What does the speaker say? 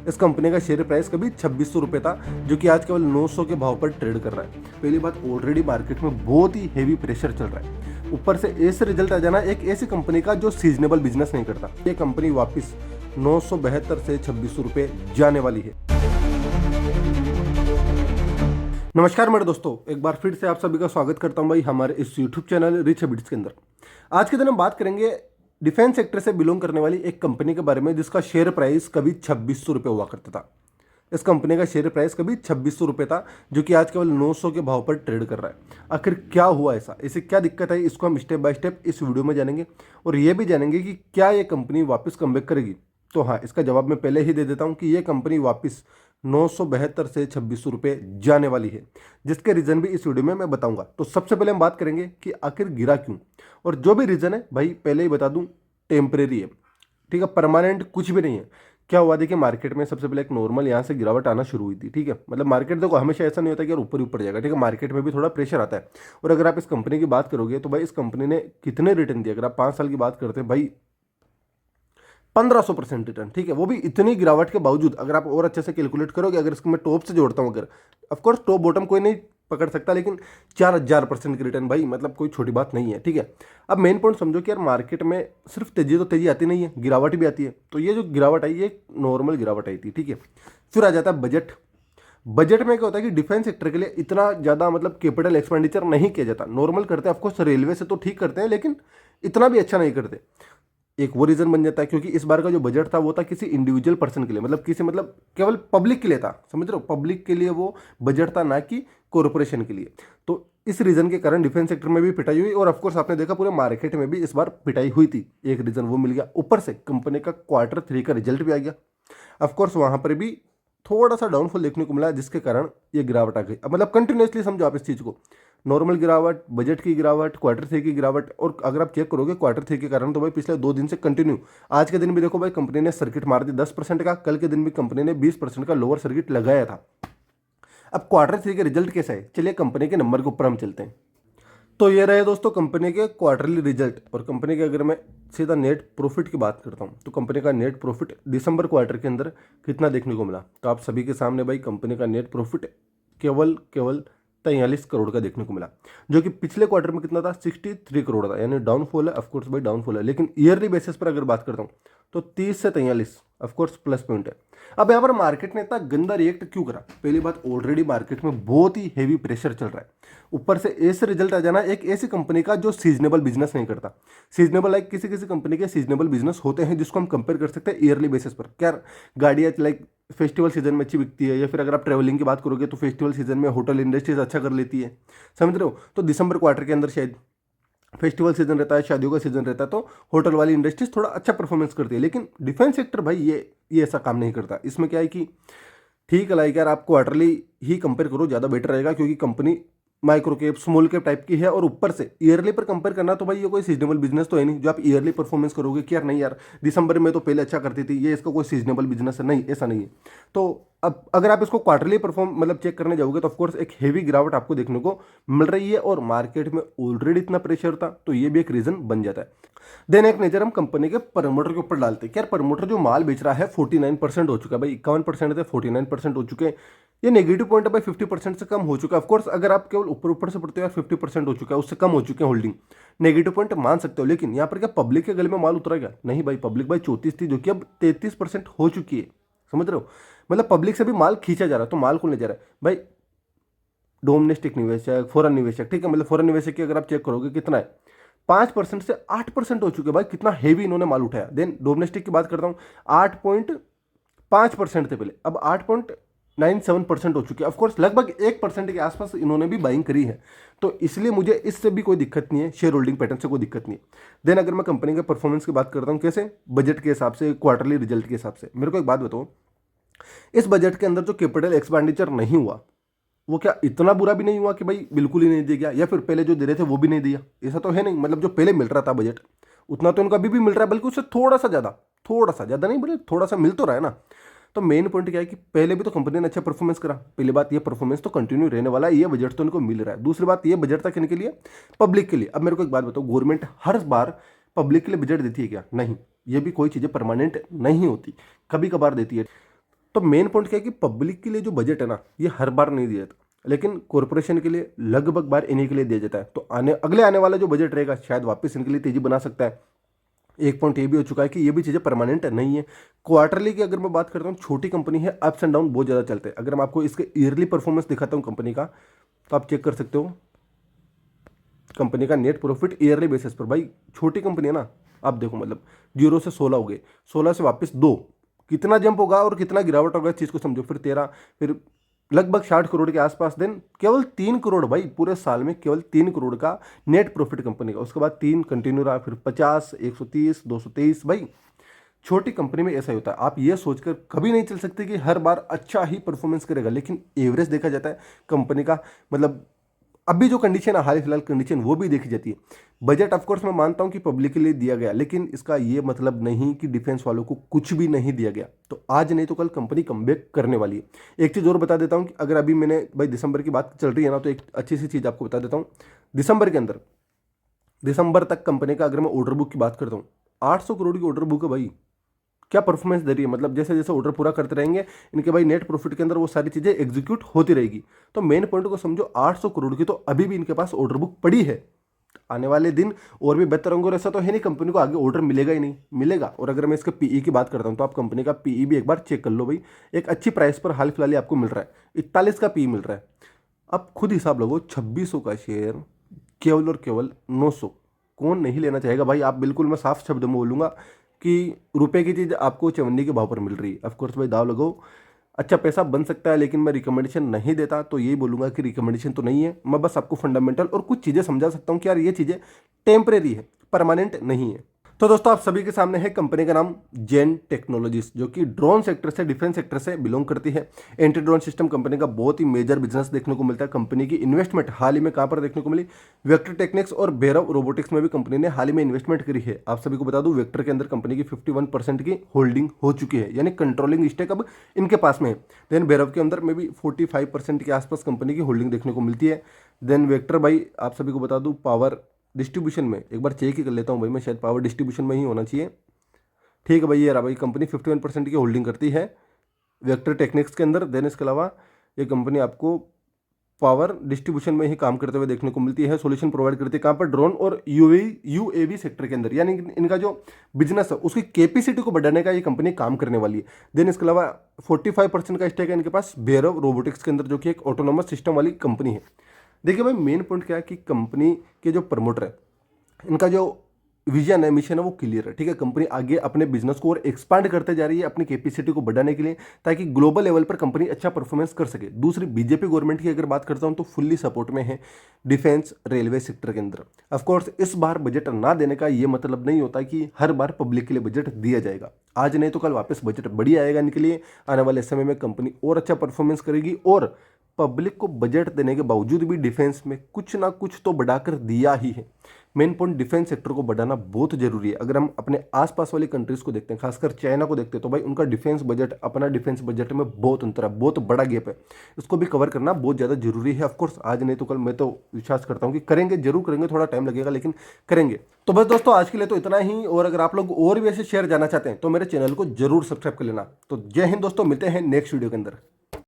इस कंपनी का share price कभी 2600 रुपये था, जो कि आज केवल 900 के भाव पर ट्रेड कर रहा है। पहली बात, ऑलरेडी मार्केट में बहुत ही हेवी प्रेशर चल रहा है, ऊपर से ऐसे रिजल्ट आ जाना एक ऐसी कंपनी का जो सीजनेबल बिजनेस नहीं करता। ये कंपनी वापस 972 से 2600 रुपये जाने वाली है। नमस्कार मेरे दोस्तों, एक बार फिर से आप सभी का स्वागत करता हूं भाई हमारे इस यूट्यूब चैनल रिच हैबिट्स के अंदर। आज के दिन हम बात करेंगे डिफेंस सेक्टर से बिलोंग करने वाली एक कंपनी के बारे में, जिसका शेयर प्राइस कभी 2600 रुपये हुआ करता था। इस कंपनी का शेयर प्राइस कभी 2600 रुपये था, जो कि आज केवल 900 के भाव पर ट्रेड कर रहा है। आखिर क्या हुआ ऐसा, इसे क्या दिक्कत है, इसको हम स्टेप बाय स्टेप इस वीडियो में जानेंगे और ये भी जानेंगे कि क्या ये कंपनी वापस कमबैक करेगी। तो हाँ, इसका जवाब मैं पहले ही दे देता हूँ कि ये कंपनी वापस 972 से 2600 रुपये जाने वाली है, जिसके रीज़न भी इस वीडियो में मैं बताऊंगा। तो सबसे पहले हम बात करेंगे कि आखिर गिरा क्यों, और जो भी रीज़न है भाई पहले ही बता दूं, टेम्परेरी है, ठीक है, परमानेंट कुछ भी नहीं है। क्या हुआ, देखिए मार्केट में सबसे पहले एक नॉर्मल यहाँ से गिरावट आना शुरू हुई थी, ठीक है। मतलब मार्केट देखो हमेशा ऐसा नहीं होता कि यार ऊपर ही ऊपर जाएगा, ठीक है, मार्केट में भी थोड़ा प्रेशर आता है। और अगर आप इस कंपनी की बात करोगे तो भाई इस कंपनी ने कितने रिटर्न दिए, अगर आप 5 साल की बात करते हैं भाई 1500% रिटर्न, ठीक है, वो भी इतनी गिरावट के बावजूद। अगर आप और अच्छे से कैलकुलेट करोगे, अगर इसको मैं टॉप से जोड़ता हूँ, अगर ऑफकोर्स टॉप बॉटम कोई नहीं पकड़ सकता, लेकिन 4000% की रिटर्न भाई मतलब कोई छोटी बात नहीं है, ठीक है। अब मेन पॉइंट समझो कि यार मार्केट में सिर्फ तेजी तो तेजी आती नहीं है, गिरावट भी आती है। तो ये जो गिरावट आई ये नॉर्मल गिरावट आई थी, ठीक है। फिर आ जाता है बजट। बजट में क्या होता है कि डिफेंस सेक्टर के लिए इतना ज़्यादा मतलब कैपिटल एक्सपेंडिचर नहीं किया जाता। नॉर्मल करते हैं ऑफकोर्स, रेलवे से तो ठीक करते हैं, लेकिन इतना भी अच्छा नहीं करते। एक वो रीजन बन जाता है क्योंकि इस बार का जो बजट था वो था किसी इंडिविजुअल पर्सन के लिए, मतलब केवल पब्लिक के लिए था, समझ रहे हो, पब्लिक के लिए वो बजट था, ना कि कॉरपोरेशन के लिए। तो इस रीजन के कारण डिफेंस सेक्टर में भी पिटाई हुई, और ऑफकोर्स आपने देखा पूरे मार्केट में भी इस बार पिटाई हुई थी। एक रीजन वो मिल गया, ऊपर से कंपनी का Q3 का रिजल्ट भी आ गया। ऑफकोर्स वहां पर भी थोड़ा सा डाउनफॉल देखने को मिला, जिसके कारण ये गिरावट आ गई। अब मतलब कंटिन्यूसली समझो आप इस चीज़ को, नॉर्मल गिरावट, बजट की गिरावट, Q3 की गिरावट, और अगर आप चेक करोगे Q3 के कारण तो भाई पिछले 2 दिन से कंटिन्यू, आज के दिन भी देखो भाई कंपनी ने सर्किट मार दी 10% का, कल के दिन भी कंपनी ने 20% का लोअर सर्किट लगाया था। अब Q3 के रिजल्ट कैसा है, चलिए कंपनी के नंबर के ऊपर हम चलते हैं। तो ये रहे दोस्तों कंपनी के क्वार्टरली रिजल्ट। और कंपनी के अगर मैं सीधा नेट प्रॉफिट की बात करता हूँ तो कंपनी का नेट प्रॉफिट दिसंबर क्वार्टर के अंदर कितना देखने को मिला, तो आप सभी के सामने भाई कंपनी का नेट प्रॉफिट केवल 43 करोड़ का देखने को मिला, जो कि पिछले क्वार्टर में कितना था, 63 करोड़ था। यानी डाउनफॉल है, ऑफकोर्स भाई डाउनफॉल है, लेकिन ईयरली बेसिस पर अगर बात करता हूँ तो 30 से 43 ऑफकोर्स प्लस पॉइंट है। अब यहाँ पर मार्केट ने इतना गंदा रिएक्ट क्यों करा, पहली बात, ऑलरेडी मार्केट में बहुत ही हेवी प्रेशर चल रहा है, ऊपर से ऐसे रिजल्ट आ जाना एक ऐसी कंपनी का जो सीजनेबल बिजनेस नहीं करता। सीजनेबल लाइक किसी किसी कंपनी के सीजनेबल बिजनेस होते हैं जिसको हम कंपेयर कर सकते हैं ईयरली बेसिस पर। क्या गाड़ियाँ लाइक फेस्टिवल सीजन में अच्छी बिकती है, या फिर अगर आप ट्रैवलिंग की बात करोगे तो फेस्टिवल सीजन में होटल इंडस्ट्रीज अच्छा कर लेती है, समझ रहे हो। तो दिसंबर क्वार्टर के अंदर शायद फेस्टिवल सीजन रहता है, शादियों का सीजन रहता है, तो होटल वाली इंडस्ट्रीज थोड़ा अच्छा परफॉर्मेंस करती है। लेकिन डिफेंस सेक्टर भाई ये ऐसा काम नहीं करता। इसमें क्या है कि ठीक है लाइक यार आप क्वार्टरली ही कंपेयर करो, ज़्यादा बेटर रहेगा, क्योंकि company micro cap small cap type की है, और ऊपर से ईयरली पर कंपेयर करना तो भाई ये कोई सीजनेबल बिजनेस तो है नहीं जो आप ईयरली परफॉर्मेंस करोगे कि यार नहीं यार दिसंबर में तो पहले अच्छा करती थी, ये इसका कोई सीजनेबल बिजनेस है, नहीं ऐसा नहीं है। तो अब अगर आप इसको क्वार्टरली परफॉर्म मतलब चेक करने जाओगे तो ऑफकोर्स एक हेवी गिरावट आपको देखने को मिल रही है, और मार्केट में ऑलरेडी इतना प्रेशर था, तो ये भी एक रीजन बन जाता है। देन एक नजर हम कंपनी के प्रमोटर के ऊपर डालते हैं कि यार प्रमोटर जो माल बेच रहा है 49% हो चुका है भाई, 51% थे 49% हो चुके हैं। ये नेगेटिव पॉइंट है भाई, 50% से कम हो चुका है। ऑफकोर्स अगर आप केवल ऊपर ऊपर से पढ़ते हो यार 50% हो चुका है, उससे कम हो चुके हैं होल्डिंग, नेगेटिव पॉइंट मान सकते हो। लेकिन यहाँ पर क्या पब्लिक के गले में माल उतरेगा, नहीं भाई, पब्लिक भाई 34 थी जो कि अब 33% हो चुकी है, समझ रहे हो। मतलब पब्लिक से भी माल खींचा जा रहा है, तो माल कौन ले जा रहा है भाई, डोमेस्टिक निवेशक, फॉरेन निवेशक, ठीक है। मतलब फॉरेन निवेशक की अगर आप चेक करोगे कितना है, 5% से 8% हो चुके हैं भाई, कितना हेवी इन्होंने माल उठाया। देन डोमेस्टिक की बात करता हूँ, 8.5% थे पहले, अब 8.97% हो चुके हैं। ऑफकोर्स लगभग 1% के आसपास इन्होंने भी बाइंग करी है, तो इसलिए मुझे इससे भी कोई दिक्कत नहीं है, शेयर होल्डिंग पैटर्न से कोई दिक्कत नहीं है। देन अगर मैं कंपनी के परफॉर्मेंस की बात करता हूँ, कैसे, बजट के हिसाब से, क्वार्टरली रिजल्ट के हिसाब से, मेरे को एक बात बताओ, इस बजट के अंदर जो कैपिटल एक्सपेंडिचर नहीं हुआ वो क्या इतना बुरा भी नहीं हुआ कि भाई बिल्कुल ही नहीं दिया गया, या फिर पहले जो दे रहे थे वो भी नहीं दिया, ऐसा तो है नहीं। मतलब जो पहले मिल रहा था बजट उतना तो उनको अभी भी मिल रहा है, बल्कि उससे थोड़ा सा ज़्यादा नहीं, बल्कि थोड़ा सा मिल तो रहा है ना। तो मेन पॉइंट क्या है कि पहले भी तो कंपनी ने अच्छा परफॉर्मेंस करा, पहली बात ये परफॉर्मेंस तो कंटिन्यू रहने वाला है, ये बजट तो इनको मिल रहा है। दूसरी बात ये बजट था किन के लिए, पब्लिक के लिए। अब मेरे को एक बात बताओ, गवर्नमेंट हर बार पब्लिक के लिए बजट देती है क्या, नहीं, ये भी कोई चीज़ें परमानेंट नहीं होती, कभी कभार देती है। तो मेन पॉइंट क्या है कि पब्लिक के लिए जो बजट है ना, ये हर बार नहीं दिया जाता, लेकिन कॉरपोरेशन के लिए लगभग बार इन्हीं के लिए दिया जाता है। तो अगले आने वाला जो बजट रहेगा शायद वापस इनके लिए तेजी बना सकता है। एक पॉइंट ये भी हो चुका है कि ये भी चीज़ें परमानेंट नहीं है। क्वार्टरली की अगर मैं बात करता हूँ, छोटी कंपनी है, अप्स एंड डाउन बहुत ज़्यादा चलते हैं। अगर मैं आपको इसके ईयरली परफॉर्मेंस दिखाता हूँ कंपनी का, तो आप चेक कर सकते हो कंपनी का नेट प्रॉफिट ईयरली बेसिस पर। भाई छोटी कंपनी है ना, आप देखो मतलब 0 से 16 हो गए, 16 से वापस 2, कितना जंप होगा और कितना गिरावट होगा इस चीज़ को समझो। फिर 13, फिर लगभग 60 करोड़ के आसपास। देन केवल 3 करोड़, भाई पूरे साल में केवल 3 करोड़ का नेट प्रॉफिट कंपनी का। उसके बाद 3 कंटिन्यू रहा, फिर 50, 130, 223। भाई छोटी कंपनी में ऐसा ही होता है। आप ये सोचकर कभी नहीं चल सकते कि हर बार अच्छा ही परफॉर्मेंस करेगा, लेकिन एवरेज देखा जाता है कंपनी का। मतलब अभी जो कंडीशन है, हाल फिलहाल कंडीशन, वो भी देखी जाती है। बजट ऑफकोर्स मैं मानता हूं कि पब्लिक के लिए दिया गया, लेकिन इसका ये मतलब नहीं कि डिफेंस वालों को कुछ भी नहीं दिया गया। तो आज नहीं तो कल कंपनी कमबैक करने वाली है। एक चीज़ और बता देता हूं कि अगर अभी मैंने भाई दिसंबर की बात चल रही है ना, तो एक अच्छी सी चीज़ आपको बता देता हूँ। दिसंबर के अंदर, दिसंबर तक कंपनी का अगर मैं ऑर्डर बुक की बात करता हूँ, 800 करोड़ की ऑर्डर बुक है भाई। क्या परफॉर्मेंस दे रही है, मतलब जैसे जैसे ऑर्डर पूरा करते रहेंगे इनके भाई नेट प्रॉफिट के अंदर वो सारी चीज़ें एग्जीक्यूट होती रहेगी। तो मेन पॉइंट को समझो, 800 करोड़ की तो अभी भी इनके पास ऑर्डर बुक पड़ी है। आने वाले दिन और भी बेहतर होंगे, और ऐसा तो है नहीं कंपनी को आगे ऑर्डर मिलेगा ही नहीं, मिलेगा। और अगर मैं इसके पीई की बात करता हूँ, तो आप कंपनी का पीई भी एक बार चेक कर लो भाई। एक अच्छी प्राइस पर हाल फिलहाल ही आपको मिल रहा है, 41 का पीई मिल रहा है। अब खुद हिसाब लगो, 2600 का शेयर, केवल और केवल 900। कौन नहीं लेना चाहेगा भाई। आप बिल्कुल, मैं साफ शब्द में बोलूंगा कि रुपए की चीज़ आपको चवन्नी के भाव पर मिल रही है। ऑफकोर्स भाई दाव लगाओ, अच्छा पैसा बन सकता है, लेकिन मैं रिकमेंडेशन नहीं देता। तो यही बोलूंगा कि रिकमेंडेशन तो नहीं है। मैं बस आपको फंडामेंटल और कुछ चीज़ें समझा सकता हूँ कि यार ये चीज़ें टेम्परेरी है, परमानेंट नहीं है। तो दोस्तों आप सभी के सामने है कंपनी का नाम जेन टेक्नोलॉजीज, जो कि ड्रोन सेक्टर से, डिफेंस सेक्टर से बिलोंग करती है। एंटी ड्रोन सिस्टम कंपनी का बहुत ही मेजर बिजनेस देखने को मिलता है। कंपनी की इन्वेस्टमेंट हाल ही में कहां पर देखने को मिली, वेक्टर टेक्निक्स और भैरव रोबोटिक्स में भी कंपनी ने हाल ही में इन्वेस्टमेंट करी है। आप सभी को बता दूं, वेक्टर के अंदर कंपनी की 51% की होल्डिंग हो चुकी है, यानी कंट्रोलिंग स्टेक अब इनके पास में है। देन भैरव के अंदर में भी 45% के आसपास कंपनी की होल्डिंग देखने को मिलती है। देन वेक्टर भाई आप सभी को बता दूं, पावर डिस्ट्रीब्यूशन में एक बार चेक ही कर लेता हूँ भाई मैं, शायद पावर डिस्ट्रीब्यूशन में ही होना चाहिए। ठीक है भाई, ये रहा भाई, कंपनी 51% की होल्डिंग करती है वेक्टर टेक्निक्स के अंदर। देन इसके अलावा ये कंपनी आपको पावर डिस्ट्रीब्यूशन में ही काम करते हुए देखने को मिलती है। सॉल्यूशन प्रोवाइड करती है कहाँ पर, ड्रोन और यूएवी सेक्टर के अंदर, यानी इनका जो बिजनेस है उसकी कैपेसिटी को बढ़ाने का ये कंपनी काम करने वाली है। देन इसके अलावा 45% का स्टेक है इनके पास भैरव रोबोटिक्स के अंदर, जो कि एक ऑटोनोमस सिस्टम वाली कंपनी है। देखिए भाई मेन पॉइंट क्या है कि कंपनी के जो प्रमोटर है, इनका जो विजन है, मिशन है, वो क्लियर है। ठीक है, कंपनी आगे अपने बिजनेस को और एक्सपांड करते जा रही है अपनी कैपेसिटी को बढ़ाने के लिए, ताकि ग्लोबल लेवल पर कंपनी अच्छा परफॉर्मेंस कर सके। दूसरी, बीजेपी गवर्नमेंट की अगर बात करता हूं तो फुल्ली सपोर्ट में है डिफेंस रेलवे सेक्टर के अंदर। ऑफकोर्स इस बार बजट ना देने का ये मतलब नहीं होता कि हर बार पब्लिक के लिए बजट दिया जाएगा। आज नहीं तो कल वापस बजट बढ़िया आएगा इनके लिए। आने वाले समय में कंपनी और अच्छा परफॉर्मेंस करेगी, और पब्लिक को बजट देने के बावजूद भी डिफेंस में कुछ ना कुछ तो बढ़ाकर दिया ही है। मेन पॉइंट, डिफेंस सेक्टर को बढ़ाना बहुत जरूरी है। अगर हम अपने आसपास वाली कंट्रीज को देखते हैं, खासकर चाइना को देखते हैं, तो भाई उनका डिफेंस बजट अपना डिफेंस बजट में बहुत अंतर है, बहुत बड़ा गैप है। इसको भी कवर करना बहुत ज़्यादा जरूरी है। ऑफकोर्स आज नहीं तो कल मैं तो विश्वास करता हूँ कि करेंगे, जरूर करेंगे, थोड़ा टाइम लगेगा लेकिन करेंगे। तो बस दोस्तों आज के लिए तो इतना ही, और अगर आप लोग और भी ऐसे शेयर जानना चाहते हैं तो मेरे चैनल को जरूर सब्सक्राइब कर लेना। तो जय हिंद दोस्तों, मिलते हैं नेक्स्ट वीडियो के अंदर।